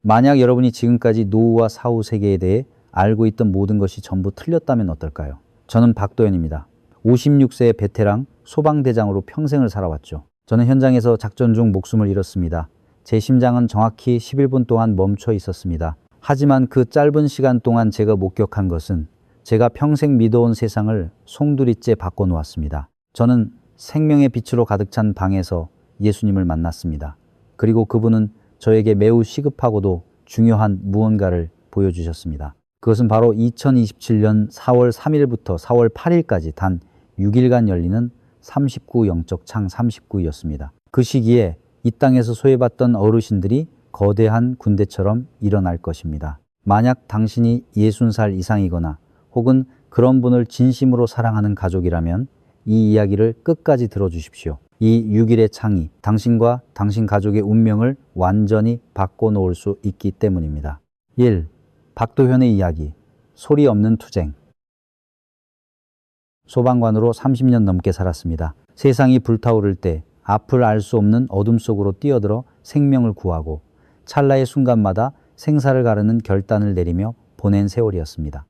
만약 여러분이 지금까지 노후와 사후 세계에 대해 알고 있던 모든 것이 전부 틀렸다면 어떨까요? 저는 박도현입니다. 56세의 베테랑 소방대장으로 평생을 살아왔죠. 저는 현장에서 작전 중 목숨을 잃었습니다. 제 심장은 정확히 11분 동안 멈춰 있었습니다. 하지만 그 짧은 시간 동안 제가 목격한 것은 제가 평생 믿어온 세상을 송두리째 바꿔놓았습니다. 저는 생명의 빛으로 가득 찬 방에서 예수님을 만났습니다. 그리고 그분은 저에게 매우 시급하고도 중요한 무언가를 보여주셨습니다. 그것은 바로 2027년 4월 3일부터 4월 8일까지 단 6일간 열리는 39 영적 창 39였습니다. 그 시기에 이 땅에서 소외받던 어르신들이 거대한 군대처럼 일어날 것입니다. 만약 당신이 60살 이상이거나 혹은 그런 분을 진심으로 사랑하는 가족이라면 이 이야기를 끝까지 들어주십시오. 이 6일의 창이 당신과 당신 가족의 운명을 완전히 바꿔놓을 수 있기 때문입니다. 1. 박도현의 이야기, 소리 없는 투쟁. 소방관으로 30년 넘게 살았습니다. 세상이 불타오를 때 앞을 알 수 없는 어둠 속으로 뛰어들어 생명을 구하고 찰나의 순간마다 생사를 가르는 결단을 내리며 보낸 세월이었습니다.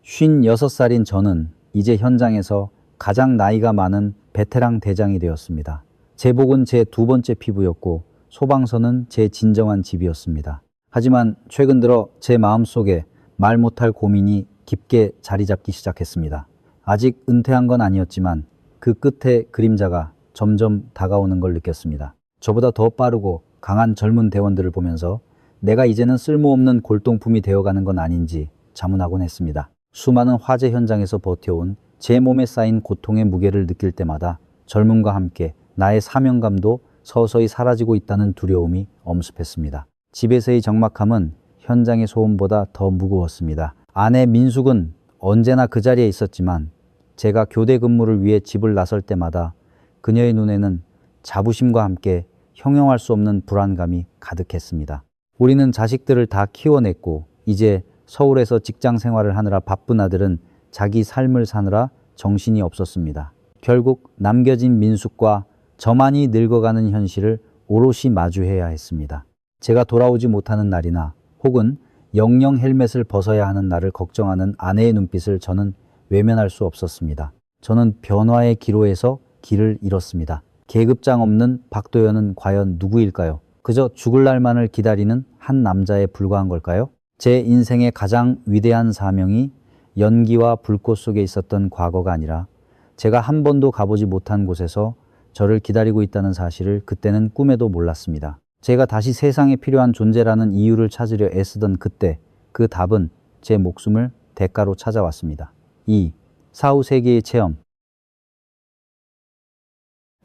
56살인 저는 이제 현장에서 가장 나이가 많은 베테랑 대장이 되었습니다. 제복은 제 두 번째 피부였고 소방서는 제 진정한 집이었습니다. 하지만 최근 들어 제 마음속에 말 못할 고민이 깊게 자리 잡기 시작했습니다. 아직 은퇴한 건 아니었지만 그 끝에 그림자가 점점 다가오는 걸 느꼈습니다. 저보다 더 빠르고 강한 젊은 대원들을 보면서 내가 이제는 쓸모없는 골동품이 되어가는 건 아닌지 자문하곤 했습니다. 수많은 화재 현장에서 버텨온 제 몸에 쌓인 고통의 무게를 느낄 때마다 젊음과 함께 나의 사명감도 서서히 사라지고 있다는 두려움이 엄습했습니다. 집에서의 적막함은 현장의 소음보다 더 무거웠습니다. 아내 민숙은 언제나 그 자리에 있었지만 제가 교대 근무를 위해 집을 나설 때마다 그녀의 눈에는 자부심과 함께 형용할 수 없는 불안감이 가득했습니다. 우리는 자식들을 다 키워냈고 이제 서울에서 직장 생활을 하느라 바쁜 아들은 자기 삶을 사느라 정신이 없었습니다. 결국 남겨진 민숙과 저만이 늙어가는 현실을 오롯이 마주해야 했습니다. 제가 돌아오지 못하는 날이나 혹은 영영 헬멧을 벗어야 하는 날을 걱정하는 아내의 눈빛을 저는 외면할 수 없었습니다. 저는 변화의 기로에서 길을 잃었습니다. 계급장 없는 박도현은 과연 누구일까요? 그저 죽을 날만을 기다리는 한 남자에 불과한 걸까요? 제 인생의 가장 위대한 사명이 연기와 불꽃 속에 있었던 과거가 아니라 제가 한 번도 가보지 못한 곳에서 저를 기다리고 있다는 사실을 그때는 꿈에도 몰랐습니다. 제가 다시 세상에 필요한 존재라는 이유를 찾으려 애쓰던 그때 그 답은 제 목숨을 대가로 찾아왔습니다. 2. 사후 세계의 체험.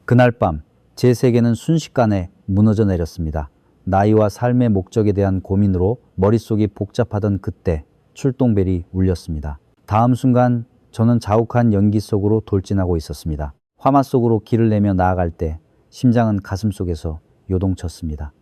그날 밤 제 세계는 순식간에 무너져 내렸습니다. 나이와 삶의 목적에 대한 고민으로 머릿속이 복잡하던 그때 출동벨이 울렸습니다. 다음 순간 저는 자욱한 연기 속으로 돌진하고 있었습니다. 화마 속으로 길을 내며 나아갈 때 심장은 가슴 속에서 요동쳤습니다.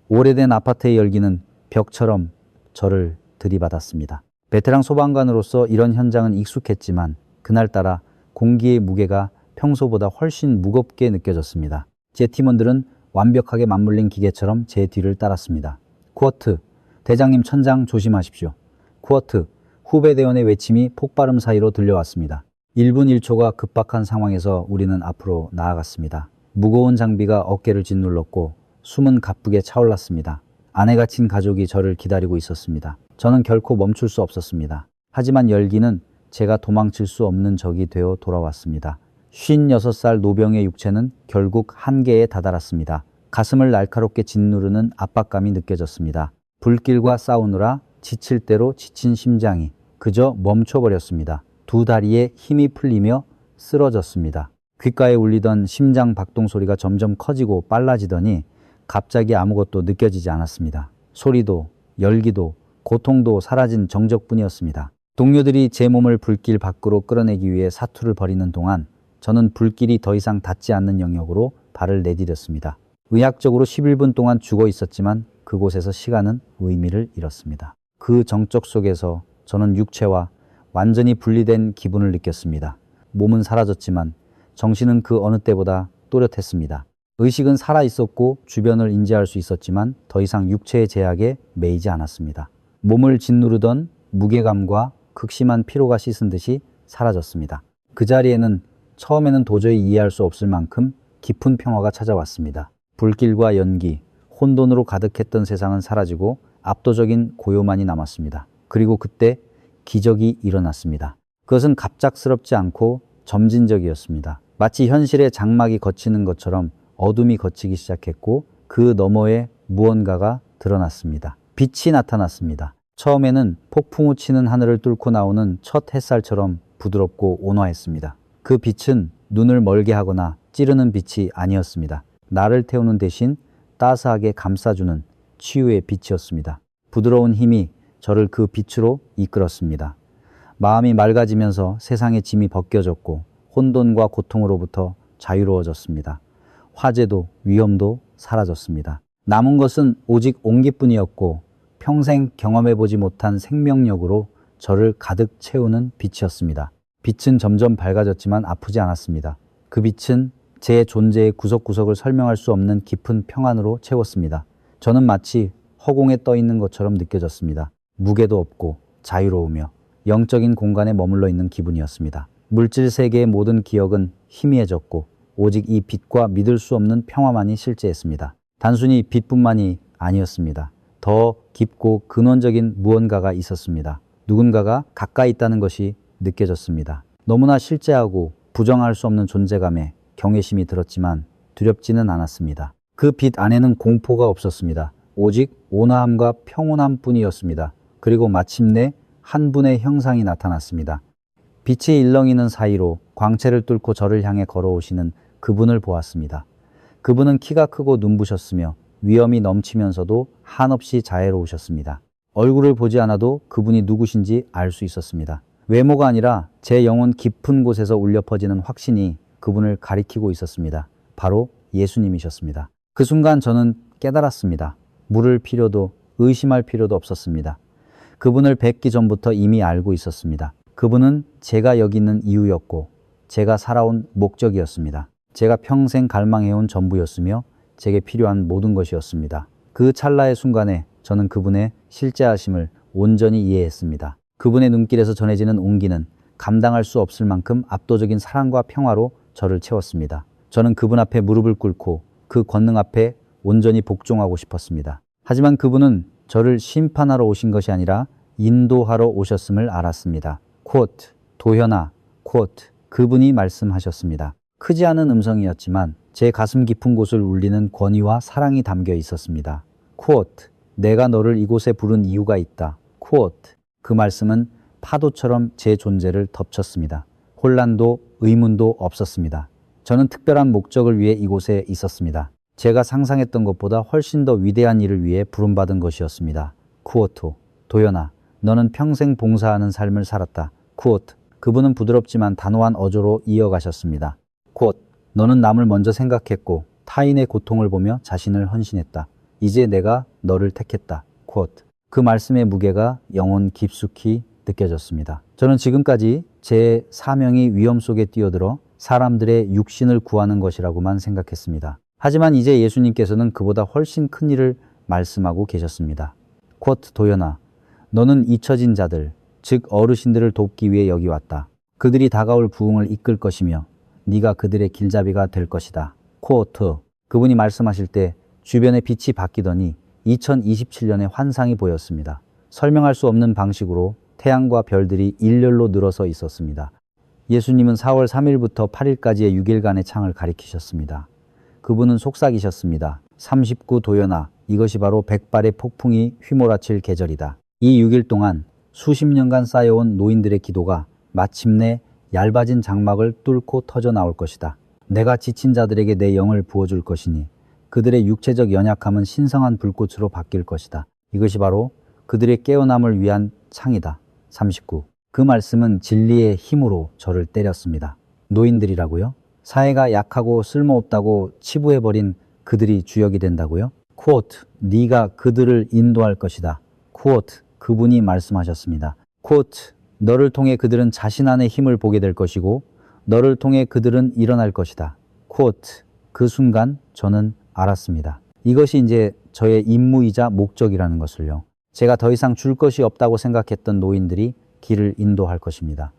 오래된 아파트의 열기는 벽처럼 저를 들이받았습니다. 베테랑 소방관으로서 이런 현장은 익숙했지만 그날따라 공기의 무게가 평소보다 훨씬 무겁게 느껴졌습니다. 제 팀원들은 완벽하게 맞물린 기계처럼 제 뒤를 따랐습니다. 쿼트, 대장님 천장 조심하십시오. 쿼트, 후배 대원의 외침이 폭발음 사이로 들려왔습니다. 1분 1초가 급박한 상황에서 우리는 앞으로 나아갔습니다. 무거운 장비가 어깨를 짓눌렀고 숨은 가쁘게 차올랐습니다. 아내가 친 가족이 저를 기다리고 있었습니다. 저는 결코 멈출 수 없었습니다. 하지만 열기는 제가 도망칠 수 없는 적이 되어 돌아왔습니다. 56살 노병의 육체는 결국 한계에 다다랐습니다. 가슴을 날카롭게 짓누르는 압박감이 느껴졌습니다. 불길과 싸우느라 지칠 대로 지친 심장이 그저 멈춰버렸습니다. 두 다리에 힘이 풀리며 쓰러졌습니다. 귓가에 울리던 심장 박동 소리가 점점 커지고 빨라지더니 갑자기 아무것도 느껴지지 않았습니다. 소리도 열기도 고통도 사라진 정적뿐이었습니다. 동료들이 제 몸을 불길 밖으로 끌어내기 위해 사투를 벌이는 동안 저는 불길이 더 이상 닿지 않는 영역으로 발을 내디뎠습니다. 의학적으로 11분 동안 죽어 있었지만 그곳에서 시간은 의미를 잃었습니다. 그 정적 속에서 저는 육체와 완전히 분리된 기분을 느꼈습니다. 몸은 사라졌지만 정신은 그 어느 때보다 또렷했습니다. 의식은 살아 있었고 주변을 인지할 수 있었지만 더 이상 육체의 제약에 매이지 않았습니다. 몸을 짓누르던 무게감과 극심한 피로가 씻은 듯이 사라졌습니다. 그 자리에는 처음에는 도저히 이해할 수 없을 만큼 깊은 평화가 찾아왔습니다. 불길과 연기, 혼돈으로 가득했던 세상은 사라지고 압도적인 고요만이 남았습니다. 그리고 그때 기적이 일어났습니다. 그것은 갑작스럽지 않고 점진적이었습니다. 마치 현실의 장막이 걷히는 것처럼 어둠이 걷히기 시작했고 그 너머에 무언가가 드러났습니다. 빛이 나타났습니다. 처음에는 폭풍우 치는 하늘을 뚫고 나오는 첫 햇살처럼 부드럽고 온화했습니다. 그 빛은 눈을 멀게 하거나 찌르는 빛이 아니었습니다. 나를 태우는 대신 따스하게 감싸주는 치유의 빛이었습니다. 부드러운 힘이 저를 그 빛으로 이끌었습니다. 마음이 맑아지면서 세상의 짐이 벗겨졌고 혼돈과 고통으로부터 자유로워졌습니다. 화재도 위험도 사라졌습니다. 남은 것은 오직 온기뿐이었고 평생 경험해보지 못한 생명력으로 저를 가득 채우는 빛이었습니다. 빛은 점점 밝아졌지만 아프지 않았습니다. 그 빛은 제 존재의 구석구석을 설명할 수 없는 깊은 평안으로 채웠습니다. 저는 마치 허공에 떠 있는 것처럼 느껴졌습니다. 무게도 없고 자유로우며 영적인 공간에 머물러 있는 기분이었습니다. 물질 세계의 모든 기억은 희미해졌고 오직 이 빛과 믿을 수 없는 평화만이 실제했습니다. 단순히 빛뿐만이 아니었습니다. 더 깊고 근원적인 무언가가 있었습니다. 누군가가 가까이 있다는 것이 느껴졌습니다. 너무나 실제하고 부정할 수 없는 존재감에 경외심이 들었지만 두렵지는 않았습니다. 그 빛 안에는 공포가 없었습니다. 오직 온화함과 평온함 뿐이었습니다. 그리고 마침내 한 분의 형상이 나타났습니다. 빛이 일렁이는 사이로 광채를 뚫고 저를 향해 걸어오시는 그분을 보았습니다. 그분은 키가 크고 눈부셨으며 위엄이 넘치면서도 한없이 자애로우셨습니다. 얼굴을 보지 않아도 그분이 누구신지 알 수 있었습니다. 외모가 아니라 제 영혼 깊은 곳에서 울려 퍼지는 확신이 그분을 가리키고 있었습니다. 바로 예수님이셨습니다. 그 순간 저는 깨달았습니다. 물을 필요도 의심할 필요도 없었습니다. 그분을 뵙기 전부터 이미 알고 있었습니다. 그분은 제가 여기 있는 이유였고 제가 살아온 목적이었습니다. 제가 평생 갈망해온 전부였으며 제게 필요한 모든 것이었습니다. 그 찰나의 순간에 저는 그분의 실제하심을 온전히 이해했습니다. 그분의 눈길에서 전해지는 온기는 감당할 수 없을 만큼 압도적인 사랑과 평화로 저를 채웠습니다. 저는 그분 앞에 무릎을 꿇고 그 권능 앞에 온전히 복종하고 싶었습니다. 하지만 그분은 저를 심판하러 오신 것이 아니라 인도하러 오셨음을 알았습니다. 쿼트, 도현아, 쿼트, 그분이 말씀하셨습니다. 크지 않은 음성이었지만 제 가슴 깊은 곳을 울리는 권위와 사랑이 담겨 있었습니다. 쿼트, 내가 너를 이곳에 부른 이유가 있다. 쿼트, 그 말씀은 파도처럼 제 존재를 덮쳤습니다. 혼란도 의문도 없었습니다. 저는 특별한 목적을 위해 이곳에 있었습니다. 제가 상상했던 것보다 훨씬 더 위대한 일을 위해 부름받은 것이었습니다. 쿠오토, 도연아, 너는 평생 봉사하는 삶을 살았다. 쿠오트, 그분은 부드럽지만 단호한 어조로 이어가셨습니다. 콧, 너는 남을 먼저 생각했고 타인의 고통을 보며 자신을 헌신했다. 이제 내가 너를 택했다. 콧, 그 말씀의 무게가 영혼 깊숙이 느껴졌습니다. 저는 지금까지 제 사명이 위험 속에 뛰어들어 사람들의 육신을 구하는 것이라고만 생각했습니다. 하지만 이제 예수님께서는 그보다 훨씬 큰 일을 말씀하고 계셨습니다. 쿼트 도연아, 너는 잊혀진 자들, 즉 어르신들을 돕기 위해 여기 왔다. 그들이 다가올 부흥을 이끌 것이며 네가 그들의 길잡이가 될 것이다. 쿼트, 그분이 말씀하실 때 주변의 빛이 바뀌더니 2027년의 환상이 보였습니다. 설명할 수 없는 방식으로 태양과 별들이 일렬로 늘어서 있었습니다. 예수님은 4월 3일부터 8일까지의 6일간의 창을 가리키셨습니다. 그분은 속삭이셨습니다. 39 도연아, 이것이 바로 백발의 폭풍이 휘몰아칠 계절이다. 이 6일 동안 수십 년간 쌓여온 노인들의 기도가 마침내 얇아진 장막을 뚫고 터져 나올 것이다. 내가 지친 자들에게 내 영을 부어줄 것이니 그들의 육체적 연약함은 신성한 불꽃으로 바뀔 것이다. 이것이 바로 그들의 깨어남을 위한 창이다. 39. 그 말씀은 진리의 힘으로 저를 때렸습니다. 노인들이라고요? 사회가 약하고 쓸모없다고 치부해버린 그들이 주역이 된다고요? 쿼트, 네가 그들을 인도할 것이다. 쿼트, 그분이 말씀하셨습니다. 쿼트, 너를 통해 그들은 자신 안의 힘을 보게 될 것이고 너를 통해 그들은 일어날 것이다. 쿼트, 그 순간 저는 알았습니다. 이것이 이제 저의 임무이자 목적이라는 것을요. 제가 더 이상 줄 것이 없다고 생각했던 노인들이 길을 인도할 것입니다.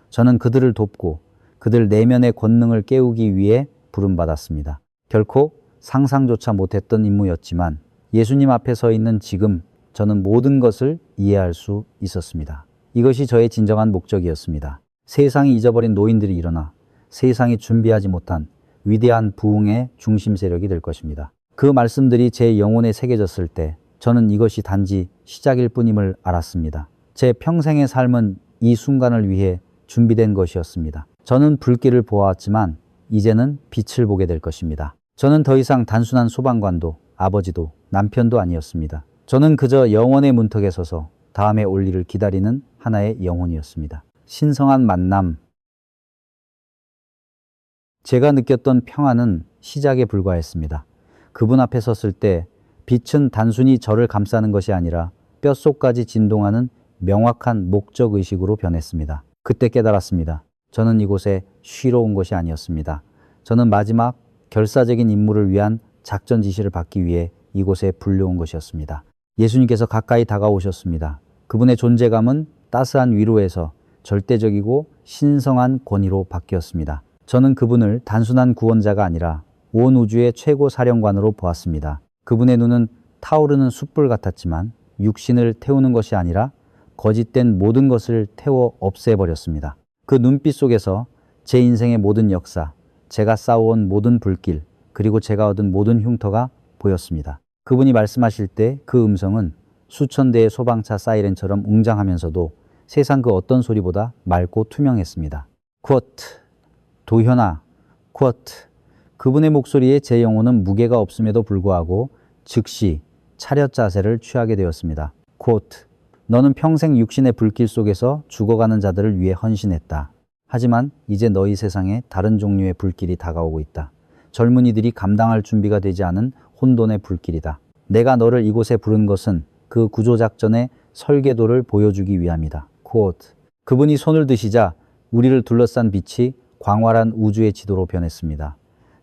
저는 그들을 돕고 그들 내면의 권능을 깨우기 위해 부름받았습니다. 결코 상상조차 못했던 임무였지만 예수님 앞에 서 있는 지금 저는 모든 것을 이해할 수 있었습니다. 이것이 저의 진정한 목적이었습니다. 세상이 잊어버린 노인들이 일어나 세상이 준비하지 못한 위대한 부흥의 중심 세력이 될 것입니다. 그 말씀들이 제 영혼에 새겨졌을 때 저는 이것이 단지 시작일 뿐임을 알았습니다. 제 평생의 삶은 이 순간을 위해 준비된 것이었습니다. 저는 불길을 보아왔지만 이제는 빛을 보게 될 것입니다. 저는 더 이상 단순한 소방관도 아버지도 남편도 아니었습니다. 저는 그저 영원의 문턱에 서서 다음에 올 일을 기다리는 하나의 영혼이었습니다. 신성한 만남. 제가 느꼈던 평안은 시작에 불과했습니다. 그분 앞에 섰을 때 빛은 단순히 저를 감싸는 것이 아니라 뼛속까지 진동하는 명확한 목적의식으로 변했습니다. 그때 깨달았습니다. 저는 이곳에 쉬러 온 것이 아니었습니다. 저는 마지막 결사적인 임무를 위한 작전 지시를 받기 위해 이곳에 불려온 것이었습니다. 예수님께서 가까이 다가오셨습니다. 그분의 존재감은 따스한 위로에서 절대적이고 신성한 권위로 바뀌었습니다. 저는 그분을 단순한 구원자가 아니라 온 우주의 최고 사령관으로 보았습니다. 그분의 눈은 타오르는 숯불 같았지만 육신을 태우는 것이 아니라 거짓된 모든 것을 태워 없애버렸습니다. 그 눈빛 속에서 제 인생의 모든 역사, 제가 싸워온 모든 불길, 그리고 제가 얻은 모든 흉터가 보였습니다. 그분이 말씀하실 때 그 음성은 수천 대의 소방차 사이렌처럼 웅장하면서도 세상 그 어떤 소리보다 맑고 투명했습니다. 쿼트, 도현아, 쿼트. 그분의 목소리에 제 영혼은 무게가 없음에도 불구하고 즉시 차렷 자세를 취하게 되었습니다. 쿼트, 너는 평생 육신의 불길 속에서 죽어가는 자들을 위해 헌신했다. 하지만 이제 너희 세상에 다른 종류의 불길이 다가오고 있다. 젊은이들이 감당할 준비가 되지 않은 혼돈의 불길이다. 내가 너를 이곳에 부른 것은 그 구조작전의 설계도를 보여주기 위함이다. 쿼트. 그분이 손을 드시자 우리를 둘러싼 빛이 광활한 우주의 지도로 변했습니다.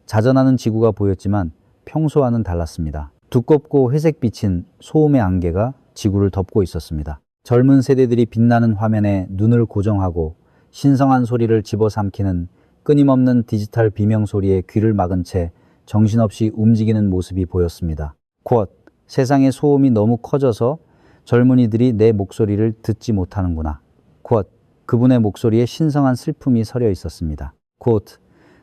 자전하는 지구가 보였지만 평소와는 달랐습니다. 두껍고 회색빛인 소음의 안개가 지구를 덮고 있었습니다. 젊은 세대들이 빛나는 화면에 눈을 고정하고 신성한 소리를 집어삼키는 끊임없는 디지털 비명 소리에 귀를 막은 채 정신없이 움직이는 모습이 보였습니다. 쿼트, 세상의 소음이 너무 커져서 젊은이들이 내 목소리를 듣지 못하는구나. 쿼트, 그분의 목소리에 신성한 슬픔이 서려 있었습니다. 쿼트,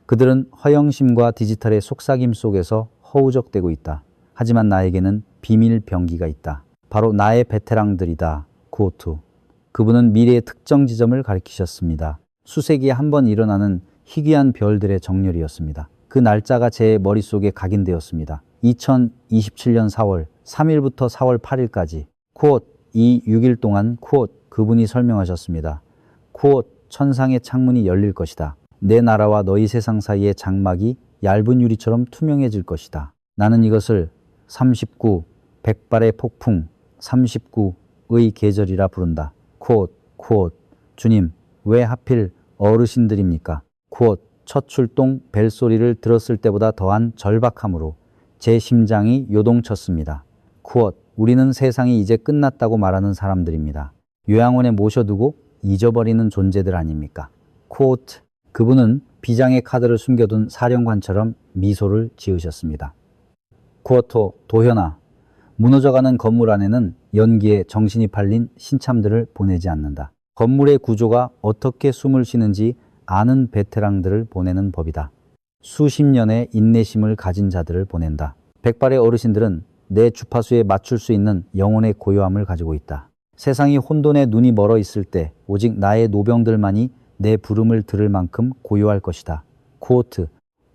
그들은 허영심과 디지털의 속삭임 속에서 허우적대고 있다. 하지만 나에게는 비밀 병기가 있다. 바로 나의 베테랑들이다. 쿼트. 그분은 미래의 특정 지점을 가리키셨습니다. 수세기에 한 번 일어나는 희귀한 별들의 정렬이었습니다. 그 날짜가 제 머릿속에 각인되었습니다. 2027년 4월 3일부터 4월 8일까지 쿼트, 이 6일 동안 쿼트, 그분이 설명하셨습니다. 쿼트, 천상의 창문이 열릴 것이다. 내 나라와 너희 세상 사이의 장막이 얇은 유리처럼 투명해질 것이다. 나는 이것을 39, 백발의 폭풍, 39의 계절이라 부른다. 쿼트, 쿼트, 주님, 왜 하필 어르신들입니까? 쿼트, 첫 출동 벨소리를 들었을 때보다 더한 절박함으로 제 심장이 요동쳤습니다. 쿼트, 우리는 세상이 이제 끝났다고 말하는 사람들입니다. 요양원에 모셔두고 잊어버리는 존재들 아닙니까? 쿼트, 그분은 비장의 카드를 숨겨둔 사령관처럼 미소를 지으셨습니다. 쿼트, 도현아, 무너져가는 건물 안에는 연기에 정신이 팔린 신참들을 보내지 않는다. 건물의 구조가 어떻게 숨을 쉬는지 아는 베테랑들을 보내는 법이다. 수십 년의 인내심을 가진 자들을 보낸다. 백발의 어르신들은 내 주파수에 맞출 수 있는 영혼의 고요함을 가지고 있다. 세상이 혼돈에 눈이 멀어 있을 때 오직 나의 노병들만이 내 부름을 들을 만큼 고요할 것이다. 쿼트,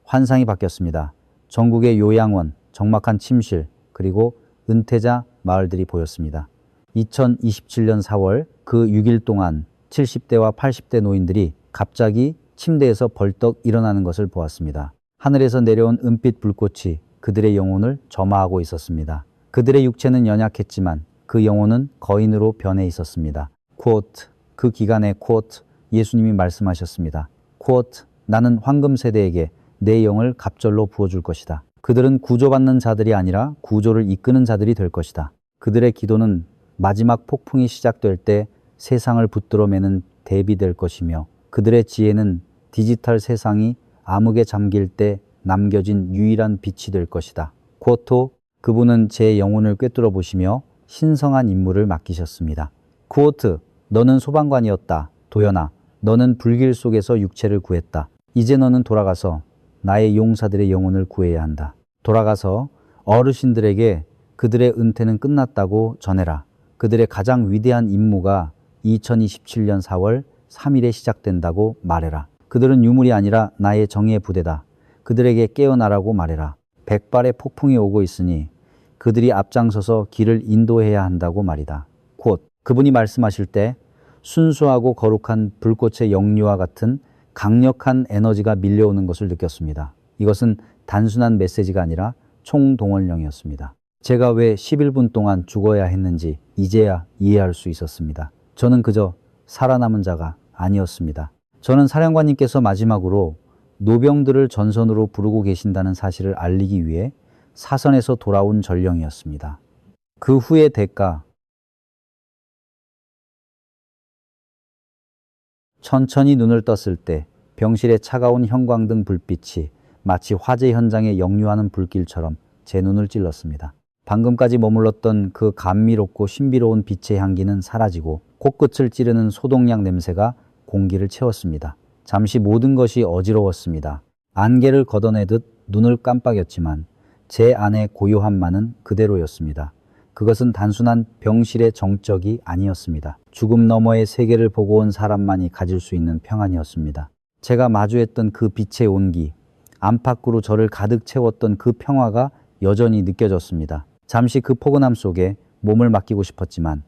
환상이 바뀌었습니다. 전국의 요양원, 적막한 침실, 그리고 은퇴자 마을들이 보였습니다. 2027년 4월 그 6일 동안 70대와 80대 노인들이 갑자기 침대에서 벌떡 일어나는 것을 보았습니다. 하늘에서 내려온 은빛 불꽃이 그들의 영혼을 점화하고 있었습니다. 그들의 육체는 연약했지만 그 영혼은 거인으로 변해 있었습니다. 쿼트, 그 기간에 쿼트, 예수님이 말씀하셨습니다. 쿼트, 나는 황금 세대에게 내 영을 갑절로 부어줄 것이다. 그들은 구조받는 자들이 아니라 구조를 이끄는 자들이 될 것이다. 그들의 기도는 마지막 폭풍이 시작될 때 세상을 붙들어 매는 대비될 것이며 그들의 지혜는 디지털 세상이 암흑에 잠길 때 남겨진 유일한 빛이 될 것이다. 쿼토, 그분은 제 영혼을 꿰뚫어 보시며 신성한 임무를 맡기셨습니다. 쿼트, 너는 소방관이었다. 도연아, 너는 불길 속에서 육체를 구했다. 이제 너는 돌아가서 나의 용사들의 영혼을 구해야 한다. 돌아가서 어르신들에게 그들의 은퇴는 끝났다고 전해라. 그들의 가장 위대한 임무가 2027년 4월 3일에 시작된다고 말해라. 그들은 유물이 아니라 나의 정의의 부대다. 그들에게 깨어나라고 말해라. 백발의 폭풍이 오고 있으니 그들이 앞장서서 길을 인도해야 한다고 말이다. 곧 그분이 말씀하실 때 순수하고 거룩한 불꽃의 영류와 같은 강력한 에너지가 밀려오는 것을 느꼈습니다. 이것은 단순한 메시지가 아니라 총동원령이었습니다. 제가 왜 11분 동안 죽어야 했는지 이제야 이해할 수 있었습니다. 저는 그저 살아남은 자가 아니었습니다. 저는 사령관님께서 마지막으로 노병들을 전선으로 부르고 계신다는 사실을 알리기 위해 사선에서 돌아온 전령이었습니다. 그 후의 대가, 천천히 눈을 떴을 때 병실의 차가운 형광등 불빛이 마치 화재 현장에 역류하는 불길처럼 제 눈을 찔렀습니다. 방금까지 머물렀던 그 감미롭고 신비로운 빛의 향기는 사라지고 코끝을 찌르는 소독약 냄새가 공기를 채웠습니다. 잠시 모든 것이 어지러웠습니다. 안개를 걷어내듯 눈을 깜빡였지만 제 안의 고요함만은 그대로였습니다. 그것은 단순한 병실의 정적이 아니었습니다. 죽음 너머의 세계를 보고 온 사람만이 가질 수 있는 평안이었습니다. 제가 마주했던 그 빛의 온기, 안팎으로 저를 가득 채웠던 그 평화가 여전히 느껴졌습니다. 잠시 그 포근함 속에 몸을 맡기고 싶었지만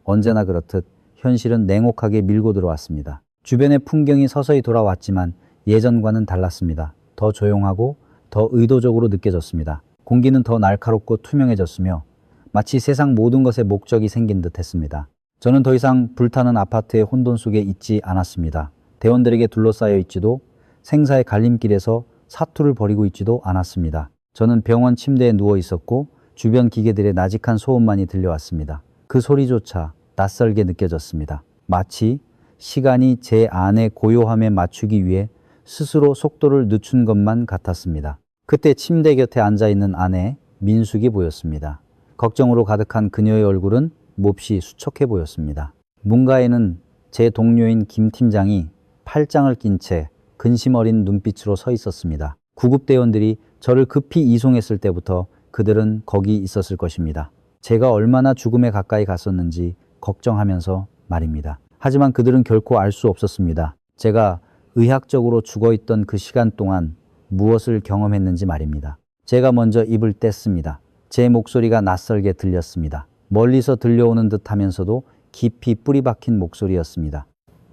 언제나 그렇듯 현실은 냉혹하게 밀고 들어왔습니다. 주변의 풍경이 서서히 돌아왔지만 예전과는 달랐습니다. 더 조용하고 더 의도적으로 느껴졌습니다. 공기는 더 날카롭고 투명해졌으며 마치 세상 모든 것에 목적이 생긴 듯 했습니다. 저는 더 이상 불타는 아파트의 혼돈 속에 있지 않았습니다. 대원들에게 둘러싸여 있지도 생사의 갈림길에서 사투를 벌이고 있지도 않았습니다. 저는 병원 침대에 누워 있었고 주변 기계들의 나직한 소음만이 들려왔습니다. 그 소리조차 낯설게 느껴졌습니다. 마치 시간이 제 안의 고요함에 맞추기 위해 스스로 속도를 늦춘 것만 같았습니다. 그때 침대 곁에 앉아있는 아내 민숙이 보였습니다. 걱정으로 가득한 그녀의 얼굴은 몹시 수척해 보였습니다. 문가에는 제 동료인 김 팀장이 팔짱을 낀 채 근심 어린 눈빛으로 서 있었습니다. 구급대원들이 저를 급히 이송했을 때부터 그들은 거기 있었을 것입니다. 제가 얼마나 죽음에 가까이 갔었는지 걱정하면서 말입니다. 하지만 그들은 결코 알 수 없었습니다. 제가 의학적으로 죽어있던 그 시간 동안 무엇을 경험했는지 말입니다. 제가 먼저 입을 뗐습니다. 제 목소리가 낯설게 들렸습니다. 멀리서 들려오는 듯 하면서도 깊이 뿌리 박힌 목소리였습니다.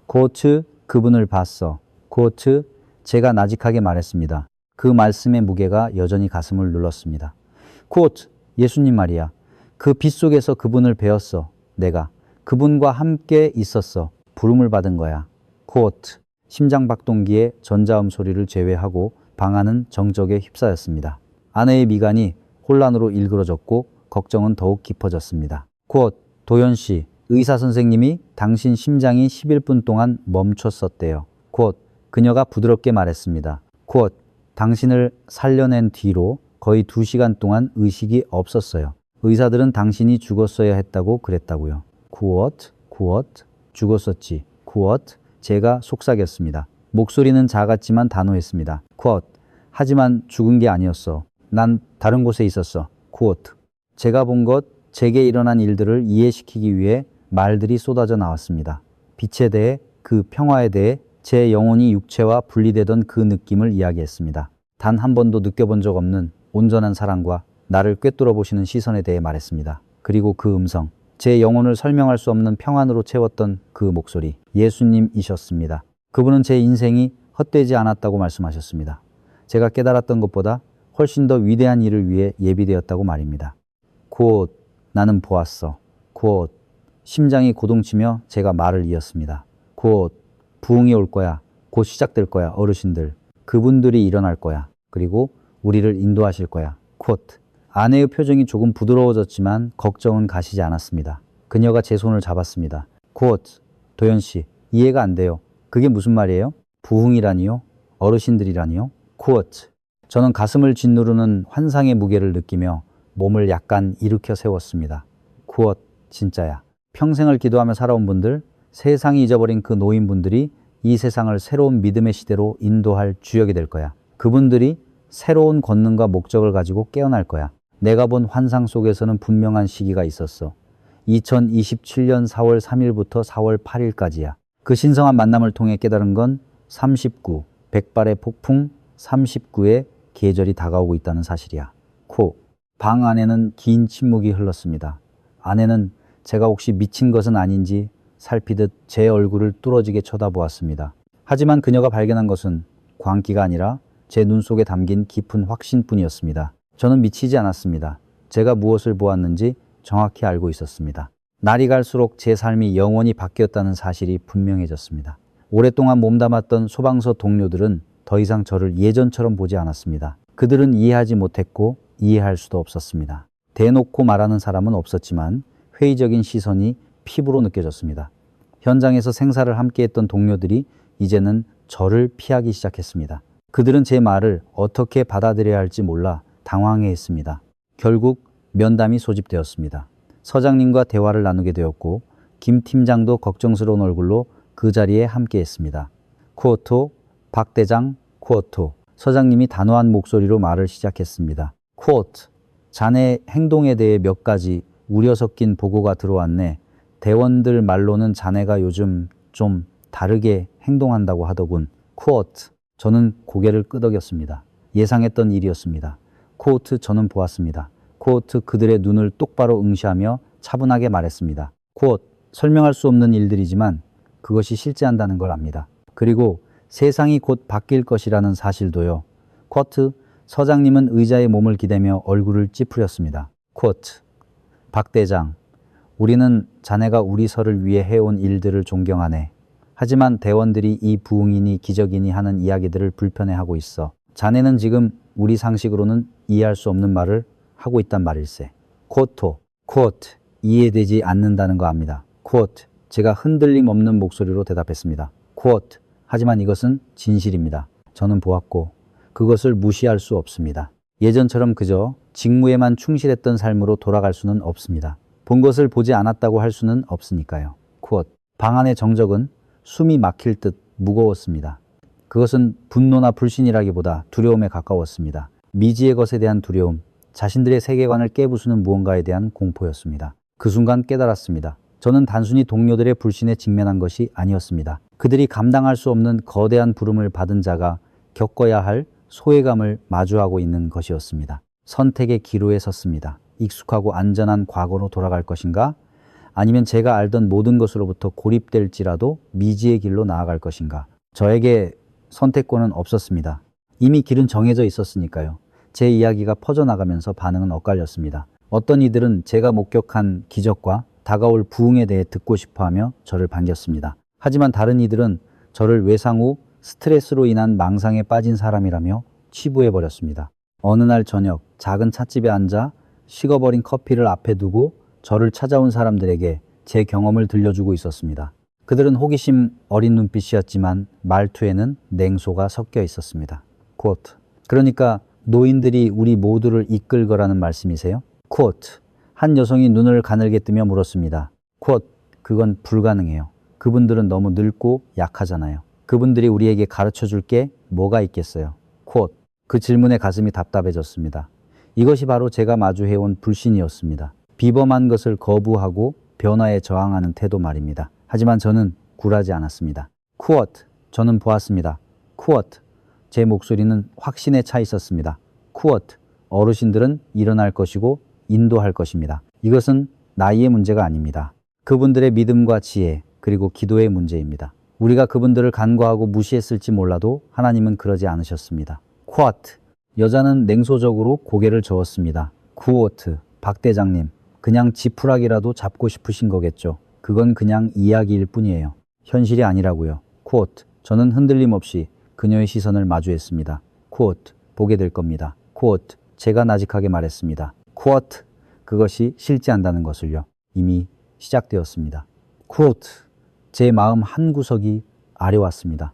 코트, 그분을 봤어. 코트, 제가 나직하게 말했습니다. 그 말씀의 무게가 여전히 가슴을 눌렀습니다. 코트, 예수님 말이야. 그 빛 속에서 그분을 배웠어. 내가 그분과 함께 있었어. 부름을 받은 거야. 코트, 심장박동기의 전자음 소리를 제외하고 방 안은 정적에 휩싸였습니다. 아내의 미간이 혼란으로 일그러졌고 걱정은 더욱 깊어졌습니다. 곧 도연 씨, 의사 선생님이 당신 심장이 11분 동안 멈췄었대요. 곧 그녀가 부드럽게 말했습니다. 곧 당신을 살려낸 뒤로 거의 2시간 동안 의식이 없었어요. 의사들은 당신이 죽었어야 했다고 그랬다고요. 굿, 죽었었지. 굿, 제가 속삭였습니다. 목소리는 작았지만 단호했습니다. 굿, 하지만 죽은 게 아니었어. 난 다른 곳에 있었어. 굿, 제가 본 것, 제게 일어난 일들을 이해시키기 위해 말들이 쏟아져 나왔습니다. 빛에 대해, 그 평화에 대해 제 영혼이 육체와 분리되던 그 느낌을 이야기했습니다. 단 한 번도 느껴본 적 없는 온전한 사랑과 나를 꿰뚫어 보시는 시선에 대해 말했습니다. 그리고 그 음성, 제 영혼을 설명할 수 없는 평안으로 채웠던 그 목소리, 예수님이셨습니다. 그분은 제 인생이 헛되지 않았다고 말씀하셨습니다. 제가 깨달았던 것보다 훨씬 더 위대한 일을 위해 예비되었다고 말입니다. 곧 나는 보았어. 곧 심장이 고동치며 제가 말을 이었습니다. 곧 부흥이 올 거야. 곧 시작될 거야. 어르신들. 그분들이 일어날 거야. 그리고 우리를 인도하실 거야. 쿼트. 아내의 표정이 조금 부드러워졌지만 걱정은 가시지 않았습니다. 그녀가 제 손을 잡았습니다. 쿼트. 도연 씨, 이해가 안 돼요. 그게 무슨 말이에요? 부흥이라니요? 어르신들이라니요? 쿼트. 저는 가슴을 짓누르는 환상의 무게를 느끼며 몸을 약간 일으켜 세웠습니다. 쿼트. 진짜야. 평생을 기도하며 살아온 분들, 세상이 잊어버린 그 노인분들이 이 세상을 새로운 믿음의 시대로 인도할 주역이 될 거야. 그분들이 새로운 권능과 목적을 가지고 깨어날 거야. 내가 본 환상 속에서는 분명한 시기가 있었어. 2027년 4월 3일부터 4월 8일까지야. 그 신성한 만남을 통해 깨달은 건 39, 백발의 폭풍 39의 계절이 다가오고 있다는 사실이야. 방 안에는 긴 침묵이 흘렀습니다. 아내는 제가 혹시 미친 것은 아닌지 살피듯 제 얼굴을 뚫어지게 쳐다보았습니다. 하지만 그녀가 발견한 것은 광기가 아니라 제 눈 속에 담긴 깊은 확신뿐이었습니다. 저는 미치지 않았습니다. 제가 무엇을 보았는지 정확히 알고 있었습니다. 날이 갈수록 제 삶이 영원히 바뀌었다는 사실이 분명해졌습니다. 오랫동안 몸담았던 소방서 동료들은 더 이상 저를 예전처럼 보지 않았습니다. 그들은 이해하지 못했고 이해할 수도 없었습니다. 대놓고 말하는 사람은 없었지만 회의적인 시선이 피부로 느껴졌습니다. 현장에서 생사를 함께했던 동료들이 이제는 저를 피하기 시작했습니다. 그들은 제 말을 어떻게 받아들여야 할지 몰라 당황해했습니다. 결국 면담이 소집되었습니다. 서장님과 대화를 나누게 되었고 김 팀장도 걱정스러운 얼굴로 그 자리에 함께했습니다. 쿼토, 박 대장, 쿼토. 서장님이 단호한 목소리로 말을 시작했습니다. 쿼트, 자네 행동에 대해 몇 가지 우려 섞인 보고가 들어왔네. 대원들 말로는 자네가 요즘 좀 다르게 행동한다고 하더군. 쿼트. 저는 고개를 끄덕였습니다. 예상했던 일이었습니다. 쿼트, 저는 보았습니다. 쿼트, 그들의 눈을 똑바로 응시하며 차분하게 말했습니다. 쿼트, 설명할 수 없는 일들이지만 그것이 실제한다는 걸 압니다. 그리고 세상이 곧 바뀔 것이라는 사실도요. 쿼트, 서장님은 의자에 몸을 기대며 얼굴을 찌푸렸습니다. 쿼트, 박 대장, 우리는 자네가 우리 서를 위해 해온 일들을 존경하네. 하지만 대원들이 이 부흥이니 기적이니 하는 이야기들을 불편해하고 있어. 자네는 지금 우리 상식으로는 이해할 수 없는 말을 하고 있단 말일세. 쿼트, 이해되지 않는다는 거 압니다. 쿼트, 제가 흔들림 없는 목소리로 대답했습니다. 쿼트, 하지만 이것은 진실입니다. 저는 보았고 그것을 무시할 수 없습니다. 예전처럼 그저 직무에만 충실했던 삶으로 돌아갈 수는 없습니다. 본 것을 보지 않았다고 할 수는 없으니까요. 쿼트, 방 안의 정적은 숨이 막힐 듯 무거웠습니다. 그것은 분노나 불신이라기보다 두려움에 가까웠습니다. 미지의 것에 대한 두려움, 자신들의 세계관을 깨부수는 무언가에 대한 공포였습니다. 그 순간 깨달았습니다. 저는 단순히 동료들의 불신에 직면한 것이 아니었습니다. 그들이 감당할 수 없는 거대한 부름을 받은 자가 겪어야 할 소외감을 마주하고 있는 것이었습니다. 선택의 기로에 섰습니다. 익숙하고 안전한 과거로 돌아갈 것인가? 아니면 제가 알던 모든 것으로부터 고립될지라도 미지의 길로 나아갈 것인가? 저에게 선택권은 없었습니다. 이미 길은 정해져 있었으니까요. 제 이야기가 퍼져나가면서 반응은 엇갈렸습니다. 어떤 이들은 제가 목격한 기적과 다가올 부흥에 대해 듣고 싶어하며 저를 반겼습니다. 하지만 다른 이들은 저를 외상 후 스트레스로 인한 망상에 빠진 사람이라며 치부해버렸습니다. 어느 날 저녁 작은 찻집에 앉아 식어버린 커피를 앞에 두고 저를 찾아온 사람들에게 제 경험을 들려주고 있었습니다. 그들은 호기심 어린 눈빛이었지만 말투에는 냉소가 섞여 있었습니다. 쿼트, 그러니까 노인들이 우리 모두를 이끌 거라는 말씀이세요? 쿼트, 한 여성이 눈을 가늘게 뜨며 물었습니다. 쿼트, 그건 불가능해요. 그분들은 너무 늙고 약하잖아요. 그분들이 우리에게 가르쳐줄 게 뭐가 있겠어요? 쿼트, 그 질문에 가슴이 답답해졌습니다. 이것이 바로 제가 마주해온 불신이었습니다. 비범한 것을 거부하고 변화에 저항하는 태도 말입니다. 하지만 저는 굴하지 않았습니다. 쿼트, 저는 보았습니다. 쿼트, 제 목소리는 확신에 차 있었습니다. 쿼트, 어르신들은 일어날 것이고 인도할 것입니다. 이것은 나이의 문제가 아닙니다. 그분들의 믿음과 지혜, 그리고 기도의 문제입니다. 우리가 그분들을 간과하고 무시했을지 몰라도 하나님은 그러지 않으셨습니다. 쿼트, 여자는 냉소적으로 고개를 저었습니다. 쿼트, 박 대장님, 그냥 지푸라기라도 잡고 싶으신 거겠죠. 그건 그냥 이야기일 뿐이에요. 현실이 아니라고요. 쿼트, 저는 흔들림 없이 그녀의 시선을 마주했습니다. 쿼트, 보게 될 겁니다. 쿼트, 제가 나직하게 말했습니다. 쿼트, 그것이 실제한다는 것을요. 이미 시작되었습니다. 쿼트, 제 마음 한구석이 아려왔습니다.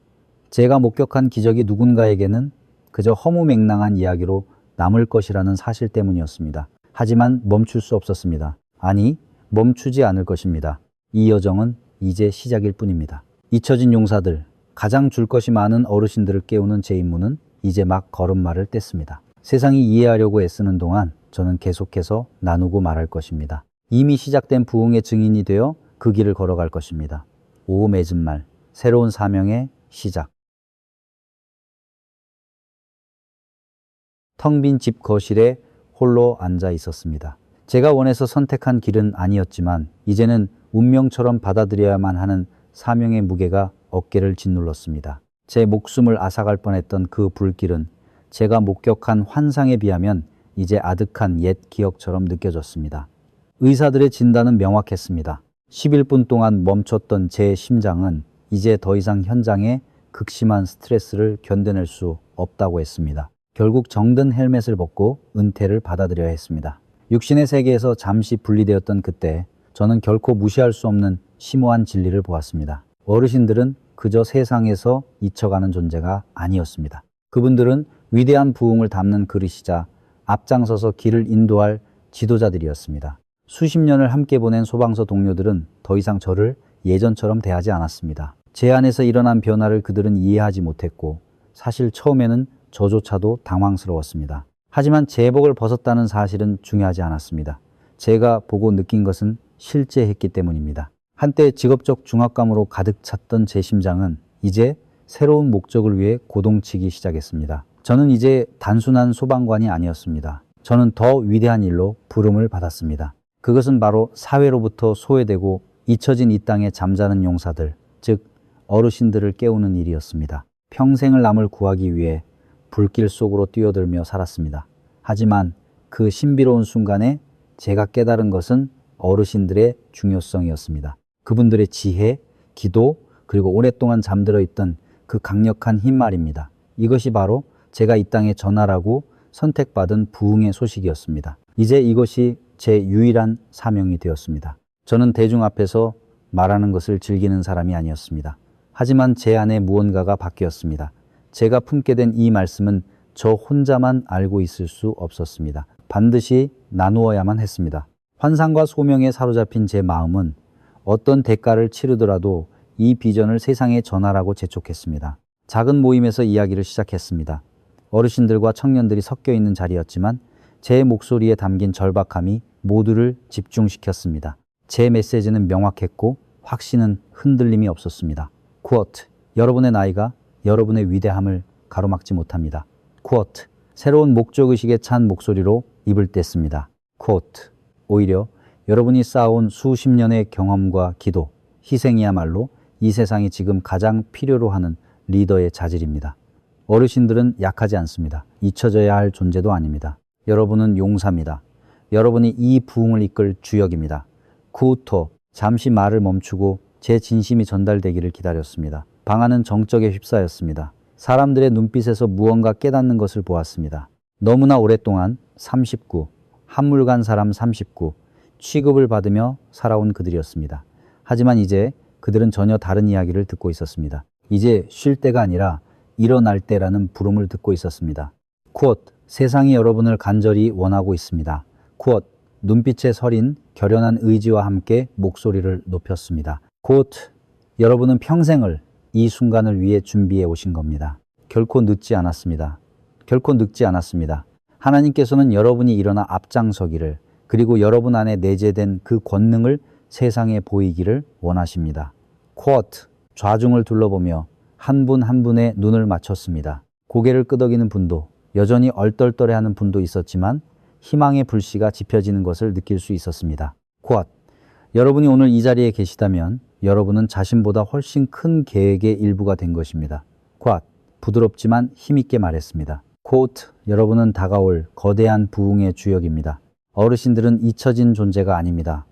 제가 목격한 기적이 누군가에게는 그저 허무맹랑한 이야기로 남을 것이라는 사실 때문이었습니다. 하지만 멈출 수 없었습니다. 아니, 멈추지 않을 것입니다. 이 여정은 이제 시작일 뿐입니다. 잊혀진 용사들, 가장 줄 것이 많은 어르신들을 깨우는 제 임무는 이제 막 걸음마를 뗐습니다. 세상이 이해하려고 애쓰는 동안 저는 계속해서 나누고 말할 것입니다. 이미 시작된 부흥의 증인이 되어 그 길을 걸어갈 것입니다. 오 맺은 말, 새로운 사명의 시작. 텅 빈 집 거실에 홀로 앉아 있었습니다. 제가 원해서 선택한 길은 아니었지만 이제는 운명처럼 받아들여야만 하는 사명의 무게가 어깨를 짓눌렀습니다. 제 목숨을 앗아갈 뻔했던 그 불길은 제가 목격한 환상에 비하면 이제 아득한 옛 기억처럼 느껴졌습니다. 의사들의 진단은 명확했습니다. 11분 동안 멈췄던 제 심장은 이제 더 이상 현장에 극심한 스트레스를 견뎌낼 수 없다고 했습니다. 결국 정든 헬멧을 벗고 은퇴를 받아들여야 했습니다. 육신의 세계에서 잠시 분리되었던 그때 저는 결코 무시할 수 없는 심오한 진리를 보았습니다. 어르신들은 그저 세상에서 잊혀가는 존재가 아니었습니다. 그분들은 위대한 부흥을 담는 그릇이자 앞장서서 길을 인도할 지도자들이었습니다. 수십 년을 함께 보낸 소방서 동료들은 더 이상 저를 예전처럼 대하지 않았습니다. 제 안에서 일어난 변화를 그들은 이해하지 못했고 사실 처음에는 저조차도 당황스러웠습니다. 하지만 제복을 벗었다는 사실은 중요하지 않았습니다. 제가 보고 느낀 것은 실제했기 때문입니다. 한때 직업적 중압감으로 가득 찼던 제 심장은 이제 새로운 목적을 위해 고동치기 시작했습니다. 저는 이제 단순한 소방관이 아니었습니다. 저는 더 위대한 일로 부름을 받았습니다. 그것은 바로 사회로부터 소외되고 잊혀진 이 땅에 잠자는 용사들, 즉 어르신들을 깨우는 일이었습니다. 평생을 남을 구하기 위해 불길 속으로 뛰어들며 살았습니다. 하지만 그 신비로운 순간에 제가 깨달은 것은 어르신들의 중요성이었습니다. 그분들의 지혜, 기도, 그리고 오랫동안 잠들어 있던 그 강력한 힘 말입니다. 이것이 바로 제가 이 땅에 전하라고 선택받은 부흥의 소식이었습니다. 이제 이것이 제 유일한 사명이 되었습니다. 저는 대중 앞에서 말하는 것을 즐기는 사람이 아니었습니다. 하지만 제 안에 무언가가 바뀌었습니다. 제가 품게 된 이 말씀은 저 혼자만 알고 있을 수 없었습니다. 반드시 나누어야만 했습니다. 환상과 소명에 사로잡힌 제 마음은 어떤 대가를 치르더라도 이 비전을 세상에 전하라고 재촉했습니다. 작은 모임에서 이야기를 시작했습니다. 어르신들과 청년들이 섞여 있는 자리였지만 제 목소리에 담긴 절박함이 모두를 집중시켰습니다. 제 메시지는 명확했고 확신은 흔들림이 없었습니다. 쿼트, 여러분의 나이가 여러분의 위대함을 가로막지 못합니다. 쿼트, 새로운 목적의식에 찬 목소리로 입을 뗐습니다. 쿼트, 오히려 여러분이 쌓아온 수십 년의 경험과 기도, 희생이야말로 이 세상이 지금 가장 필요로 하는 리더의 자질입니다. 어르신들은 약하지 않습니다. 잊혀져야 할 존재도 아닙니다. 여러분은 용사입니다. 여러분이 이 부흥을 이끌 주역입니다. 쿠토, 잠시 말을 멈추고 제 진심이 전달되기를 기다렸습니다. 방 안은 정적에 휩싸였습니다. 사람들의 눈빛에서 무언가 깨닫는 것을 보았습니다. 너무나 오랫동안 39, 한물간 사람 39, 취급을 받으며 살아온 그들이었습니다. 하지만 이제 그들은 전혀 다른 이야기를 듣고 있었습니다. 이제 쉴 때가 아니라 일어날 때라는 부름을 듣고 있었습니다. 쿼트, 세상이 여러분을 간절히 원하고 있습니다. 쿼트, 눈빛에 서린 결연한 의지와 함께 목소리를 높였습니다. 쿼트, 여러분은 평생을 이 순간을 위해 준비해 오신 겁니다. 결코 늦지 않았습니다. 결코 늙지 않았습니다. 하나님께서는 여러분이 일어나 앞장서기를, 그리고 여러분 안에 내재된 그 권능을 세상에 보이기를 원하십니다. 쿼트, 좌중을 둘러보며 한 분 한 분의 눈을 맞췄습니다. 고개를 끄덕이는 분도, 여전히 얼떨떨해하는 분도 있었지만 희망의 불씨가 지펴지는 것을 느낄 수 있었습니다. 쿼트, 여러분이 오늘 이 자리에 계시다면 여러분은 자신보다 훨씬 큰 계획의 일부가 된 것입니다. 쿼트, 부드럽지만 힘있게 말했습니다. 쿼트, 여러분은 다가올 거대한 부흥의 주역입니다. 어르신들은 잊혀진 존재가 아닙니다.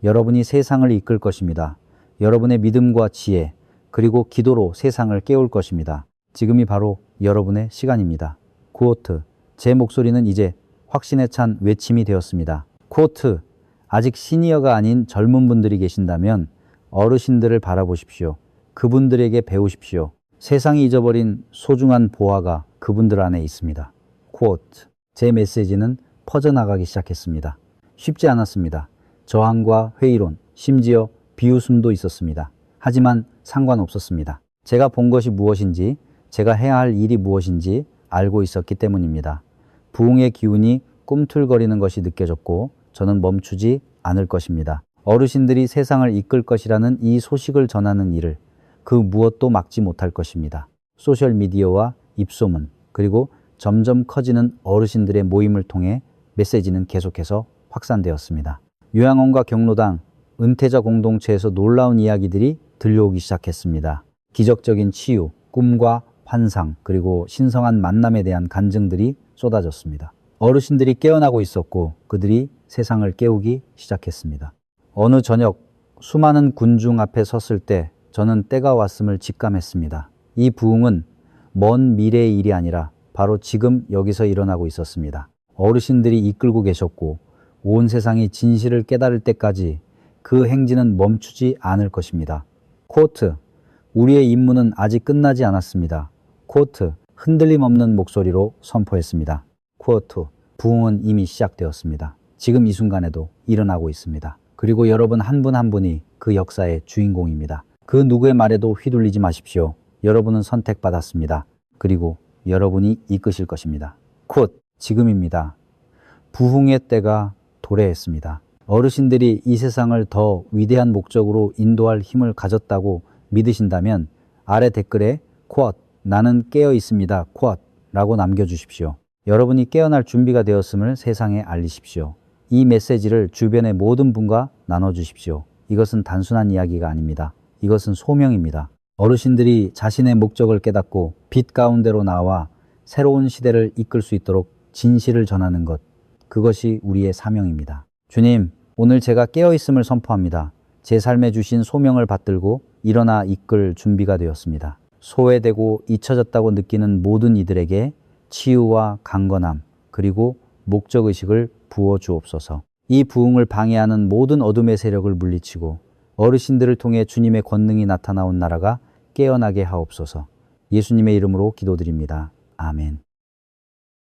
여러분이 세상을 이끌 것입니다. 여러분의 믿음과 지혜, 그리고 기도로 세상을 깨울 것입니다. 지금이 바로 여러분의 시간입니다. 쿠오트. 제 목소리는 이제 확신에 찬 외침이 되었습니다. 쿠오트. 아직 시니어가 아닌 젊은 분들이 계신다면 어르신들을 바라보십시오. 그분들에게 배우십시오. 세상이 잊어버린 소중한 보화가 그분들 안에 있습니다. 쿠오트. 제 메시지는 퍼져나가기 시작했습니다. 쉽지 않았습니다. 저항과 회의론, 심지어 비웃음도 있었습니다. 하지만 상관없었습니다. 제가 본 것이 무엇인지, 제가 해야 할 일이 무엇인지 알고 있었기 때문입니다. 부흥의 기운이 꿈틀거리는 것이 느껴졌고 저는 멈추지 않을 것입니다. 어르신들이 세상을 이끌 것이라는 이 소식을 전하는 일을 그 무엇도 막지 못할 것입니다. 소셜미디어와 입소문, 그리고 점점 커지는 어르신들의 모임을 통해 메시지는 계속해서 확산되었습니다. 요양원과 경로당, 은퇴자 공동체에서 놀라운 이야기들이 들려오기 시작했습니다. 기적적인 치유, 꿈과 환상, 그리고 신성한 만남에 대한 간증들이 쏟아졌습니다. 어르신들이 깨어나고 있었고 그들이 세상을 깨우기 시작했습니다. 어느 저녁 수많은 군중 앞에 섰을 때 저는 때가 왔음을 직감했습니다. 이 부흥은 먼 미래의 일이 아니라 바로 지금 여기서 일어나고 있었습니다. 어르신들이 이끌고 계셨고 온 세상이 진실을 깨달을 때까지 그 행진은 멈추지 않을 것입니다. 코트. 우리의 임무는 아직 끝나지 않았습니다. 코트. 흔들림 없는 목소리로 선포했습니다. 코트. 부흥은 이미 시작되었습니다. 지금 이 순간에도 일어나고 있습니다. 그리고 여러분 한 분 한 분이 그 역사의 주인공입니다. 그 누구의 말에도 휘둘리지 마십시오. 여러분은 선택받았습니다. 그리고 여러분이 이끄실 것입니다. 곧 지금입니다. 부흥의 때가 도래했습니다. 어르신들이 이 세상을 더 위대한 목적으로 인도할 힘을 가졌다고 믿으신다면 아래 댓글에 쿼트, 나는 깨어 있습니다. 쿼트 라고 남겨주십시오. 여러분이 깨어날 준비가 되었음을 세상에 알리십시오. 이 메시지를 주변의 모든 분과 나눠주십시오. 이것은 단순한 이야기가 아닙니다. 이것은 소명입니다. 어르신들이 자신의 목적을 깨닫고 빛 가운데로 나와 새로운 시대를 이끌 수 있도록 진실을 전하는 것, 그것이 우리의 사명입니다. 주님, 오늘 제가 깨어있음을 선포합니다. 제 삶에 주신 소명을 받들고 일어나 이끌 준비가 되었습니다. 소외되고 잊혀졌다고 느끼는 모든 이들에게 치유와 강건함, 그리고 목적의식을 부어주옵소서. 이 부흥을 방해하는 모든 어둠의 세력을 물리치고 어르신들을 통해 주님의 권능이 나타나온 나라가 깨어나게 하옵소서. 예수님의 이름으로 기도드립니다. 아멘.